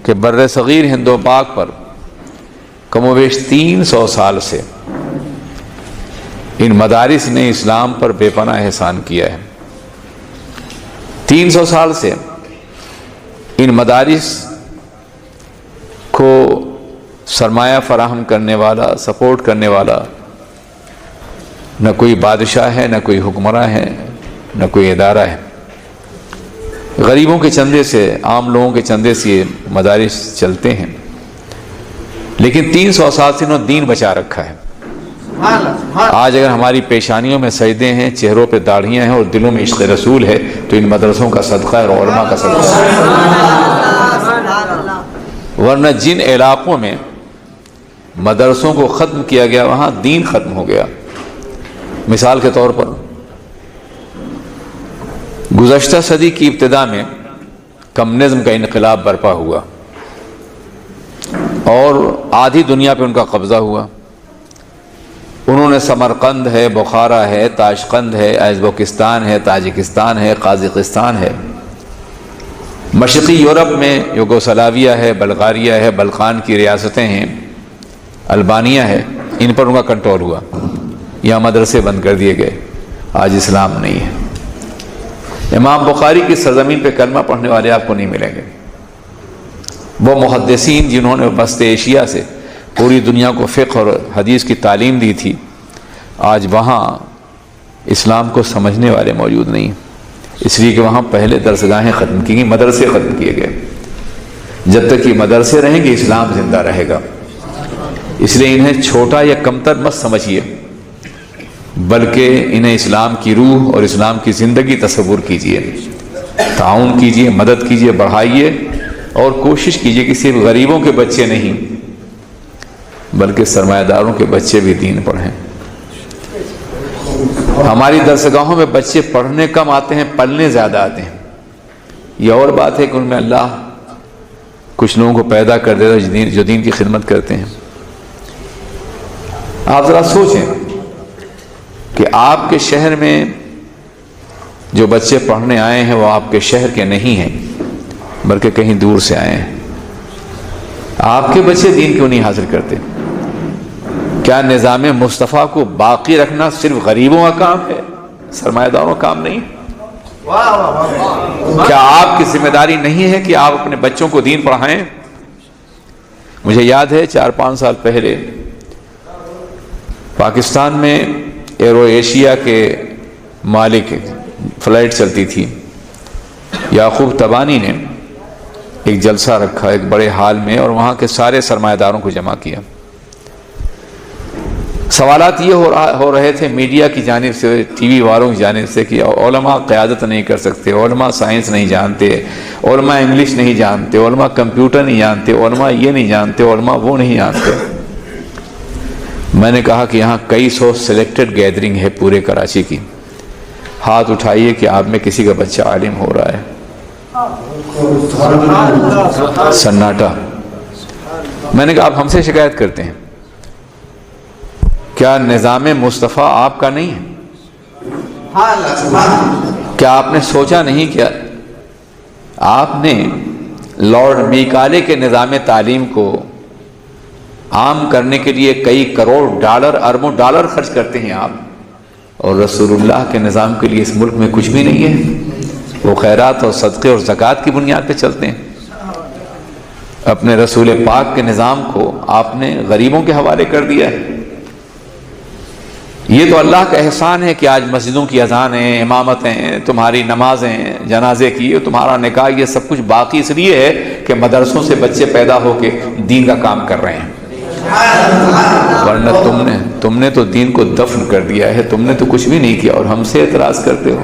کہ بر صغیر ہند و پاک پر کم و بیش 300 سال سے ان مدارس نے اسلام پر بے پناہ احسان کیا ہے۔ 300 سال سے ان مدارس کو سرمایہ فراہم کرنے والا، سپورٹ کرنے والا نہ کوئی بادشاہ ہے، نہ کوئی حکمراں ہے، نہ کوئی ادارہ ہے۔ غریبوں کے چندے سے، عام لوگوں کے چندے سے یہ مدارس چلتے ہیں، لیکن 300 سال سے انہوں نے دین بچا رکھا ہے۔ آج اگر ہماری پیشانیوں میں سجدے ہیں، چہروں پہ داڑھیاں ہیں اور دلوں میں عشق رسول ہے تو ان مدرسوں کا صدقہ ہے اور علماء کا صدقہ ہے۔ ورنہ جن علاقوں میں مدرسوں کو ختم کیا گیا وہاں دین ختم ہو گیا۔ مثال کے طور پر گزشتہ صدی کی ابتدا میں کمیونزم کا انقلاب برپا ہوا اور آدھی دنیا پہ ان کا قبضہ ہوا۔ انہوں نے سمرقند ہے، بخارا ہے، تاشقند ہے، ازبکستان ہے، تاجکستان ہے، قازقستان ہے، مشرقی یورپ میں یوگوسلاویہ ہے، بلغاریہ ہے، بلقان کی ریاستیں ہیں، البانیہ ہے، ان پر ان کا کنٹرول ہوا۔ یہاں مدرسے بند کر دیے گئے، آج اسلام نہیں ہے۔ امام بخاری کی سرزمین پہ کلمہ پڑھنے والے آپ کو نہیں ملیں گے۔ وہ محدثین جنہوں نے وسط ایشیا سے پوری دنیا کو فقہ اور حدیث کی تعلیم دی تھی، آج وہاں اسلام کو سمجھنے والے موجود نہیں، اس لیے کہ وہاں پہلے درسگاہیں ختم کی گئی، مدرسے ختم کیے گئے۔ جب تک یہ مدرسے رہیں گے اسلام زندہ رہے گا۔ اس لیے انہیں چھوٹا یا کمتر مت سمجھیے، بلکہ انہیں اسلام کی روح اور اسلام کی زندگی تصور کیجیے، تعاون کیجیے، مدد کیجیے، بڑھائیے اور کوشش کیجیے کہ صرف غریبوں کے بچے نہیں بلکہ سرمایہ داروں کے بچے بھی دین پڑھیں۔ ہماری درسگاہوں میں بچے پڑھنے کم آتے ہیں، پلنے زیادہ آتے ہیں۔ یہ اور بات ہے کہ ان میں اللہ کچھ لوگوں کو پیدا کر دیتا ہے جو دین کی خدمت کرتے ہیں۔ آپ ذرا سوچیں کہ آپ کے شہر میں جو بچے پڑھنے آئے ہیں وہ آپ کے شہر کے نہیں ہیں بلکہ کہیں دور سے آئے ہیں۔ آپ کے بچے دین کیوں نہیں حاصل کرتے؟ کیا نظام مصطفیٰ کو باقی رکھنا صرف غریبوں کا کام ہے، سرمایہ داروں کا کام نہیں؟ کیا آپ کی ذمہ داری نہیں ہے کہ آپ اپنے بچوں کو دین پڑھائیں؟ مجھے یاد ہے 4-5 سال پہلے پاکستان میں ایرو ایشیا کے مالک فلائٹ چلتی تھی، یعقوب تبانی نے ایک جلسہ رکھا ایک بڑے ہال میں اور وہاں کے سارے سرمایہ داروں کو جمع کیا۔ سوالات یہ ہو رہے تھے میڈیا کی جانب سے، ٹی وی والوں کی جانب سے کہ علماء قیادت نہیں کر سکتے، علماء سائنس نہیں جانتے، علماء انگلش نہیں جانتے، علماء کمپیوٹر نہیں جانتے، علماء یہ نہیں جانتے، علماء وہ نہیں جانتے۔ میں نے کہا کہ یہاں کئی سو سلیکٹڈ گیدرنگ ہے پورے کراچی کی، ہاتھ اٹھائیے کہ آپ میں کسی کا بچہ عالم ہو رہا ہے۔ سناٹا۔ میں نے کہا آپ ہم سے شکایت کرتے ہیں، کیا نظام مصطفیٰ آپ کا نہیں ہے؟ کیا آپ نے سوچا نہیں کیا آپ نے لارڈ میکالے کے نظام تعلیم کو عام کرنے کے لیے کئی کروڑ ڈالر، اربوں ڈالر خرچ کرتے ہیں آپ، اور رسول اللہ کے نظام کے لیے اس ملک میں کچھ بھی نہیں ہے؟ وہ خیرات اور صدقے اور زکوٰۃ کی بنیاد پہ چلتے ہیں۔ اپنے رسول پاک کے نظام کو آپ نے غریبوں کے حوالے کر دیا ہے۔ یہ تو اللہ کا احسان ہے کہ آج مسجدوں کی اذانیں، امامتیں، تمہاری نمازیں، جنازے کی، تمہارا نکاح، یہ سب کچھ باقی اس لیے ہے کہ مدرسوں سے بچے پیدا ہو کے دین کا کام کر رہے ہیں۔ ورنہ تم نے تو دین کو دفن کر دیا ہے، تم نے تو کچھ بھی نہیں کیا اور ہم سے اعتراض کرتے ہو۔